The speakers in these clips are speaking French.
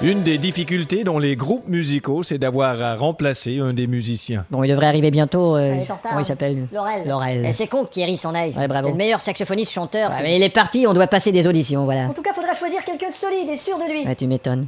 Une des difficultés dans les groupes musicaux, c'est d'avoir à remplacer un des musiciens. Bon, il devrait arriver bientôt. Elle est en retard, Comment il hein. s'appelle Laurel. Laurel. Et c'est con que Thierry s'en aille. Ouais, bravo. C'est le meilleur saxophoniste chanteur. Ouais, mais il est parti, on doit passer des auditions, voilà. En tout cas, faudra choisir quelqu'un de solide et sûr de lui. Ouais, tu m'étonnes.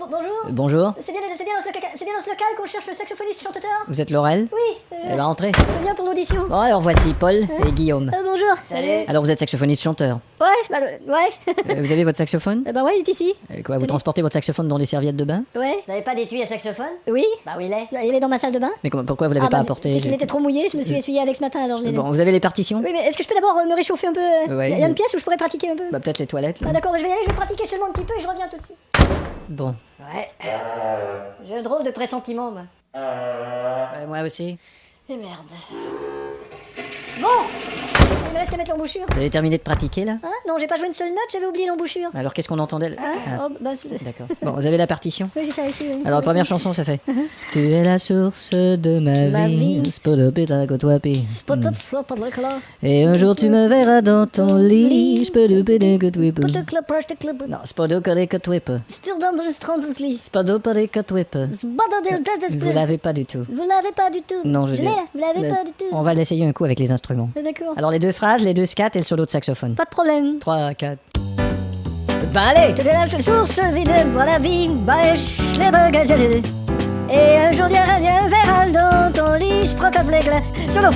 Bonjour. Bonjour, C'est bien dans ce local qu'on cherche le saxophoniste chanteur. vous êtes Laurel Oui. Eh ben, entrez. Viens pour l'audition. Bon, alors voici Paul et Guillaume. Bonjour. Salut. Alors vous êtes saxophoniste chanteur. Ouais. Vous avez votre saxophone Bah ouais, il est ici. Quoi, vous transportez votre saxophone dans des serviettes de bain? Ouais. Vous avez pas d'étui à saxophone? Oui. Bah où il est? Il est dans ma salle de bain. Mais pourquoi vous l'avez pas apporté? C'est qu'il était trop mouillé, je me suis essuyé avec ce matin, alors je l'ai. Bon, vous avez les partitions? Oui, mais est-ce que je peux d'abord me réchauffer un peu? Ouais. Il y a une pièce où je pourrais pratiquer un peu? Bah peut-être les toilettes, là. Ah d'accord, je vais y aller, je vais pratiquer seulement un petit peu et je reviens tout de suite. Bon. Ouais. J'ai un drôle de pressentiment, moi. Ouais, moi aussi. Et merde. Bon. Il me reste qu'à mettre l'embouchure. Vous avez terminé de pratiquer, là? Hein? Non, j'ai pas joué une seule note, j'avais oublié l'embouchure. Alors qu'est-ce qu'on entendait là? Hein? Ah, Oh, bah, d'accord. Bon, vous avez la partition? oui, j'ai ça ici. Oui. Alors, la première chanson, ça fait Tu es la source de Ma vie. vie. Spot of flop of the color. Et un jour tu me verras dans ton lit. Put a club, brush the club. Non, Spodo Whip. Still dans le strandusli. Spodo Whip. Vous l'avez pas du tout. Vous l'avez pas du tout. Non, je l'ai dis- là, vous l'avez pas du tout. On va l'essayer un coup avec les instruments. D'accord. Alors, les deux phrases, les deux scats et le solo de saxophone. Pas de problème. 3, 4. Ben allez! Tu es la source vide, voilà la vie, bâche les bagages. Et un jour, viens un verre dans ton lit, je prends ta flègle. Solo.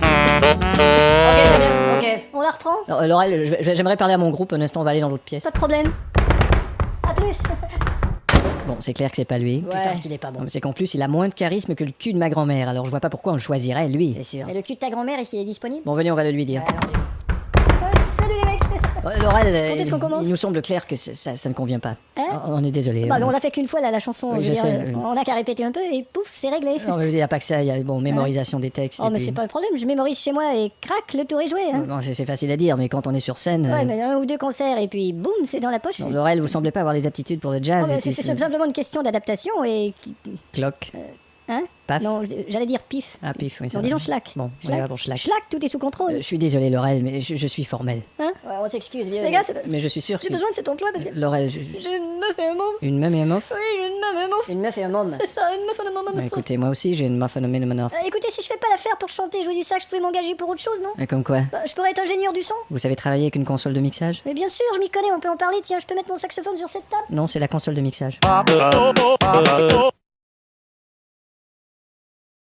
Ok, c'est bien, ok. On la reprend? Alors, Laurel, j'aimerais parler à mon groupe. Un instant, on va aller dans l'autre pièce. Pas de problème. À plus. Bon, c'est clair que c'est pas lui. Ouais. Putain, ce qu'il est pas bon. Non, mais c'est qu'en plus, il a moins de charisme que le cul de ma grand-mère. Alors, je vois pas pourquoi on le choisirait, lui. C'est sûr. Et le cul de ta grand-mère, est-ce qu'il est disponible? Bon, venez, on va le lui dire. Salut les mecs. Laurel, Quand est-ce qu'on commence? il nous semble clair que ça ne convient pas. Hein? On est désolé. Bah, on l'a fait qu'une fois là, la chanson. Oui, je veux je dire, sais. on a qu'à répéter un peu et pouf, c'est réglé. Non, mais il n'y a pas que ça. Il y a mémorisation des textes. Oh, et mais puis- c'est pas un problème, je mémorise chez moi et crac, le tour est joué. Hein. Bon, c'est facile à dire, mais quand on est sur scène. Ouais, mais un ou deux concerts et puis boum, c'est dans la poche. Non, Laurel, vous semblez pas avoir les aptitudes pour le Oh, jazz. mais et puis c'est simplement une question d'adaptation et. Clock. Hein? Paf. Non, j'allais dire pif. Ah, pif, oui. ça Non, va. disons schlack. Bon, on y va pour schlack. Schlack, tout est sous contrôle. Je suis désolé, Laurel, mais je suis formel. Ouais, on s'excuse, vieux. Les gars, Mais je suis sûr j'ai que. besoin de cet emploi parce que Laurel, j'ai une meuf et un môme. une même et un mof? Oui, j'ai une meuf et un môme. Une meuf et un môme. C'est ça, une meuf et un môme. Bah, écoutez, moi aussi, j'ai une muff phénomène de Écoutez, si je fais pas l'affaire pour chanter et jouer du sax, je pouvais m'engager pour autre chose, non? Et comme quoi? Bah, je pourrais être ingénieur du son. Vous savez travailler avec une console de mixage? Mais bien sûr, je m'y connais, on peut en parler. Tiens, je peux mettre mon saxophone sur cette table? Non, c'est la console de mixage.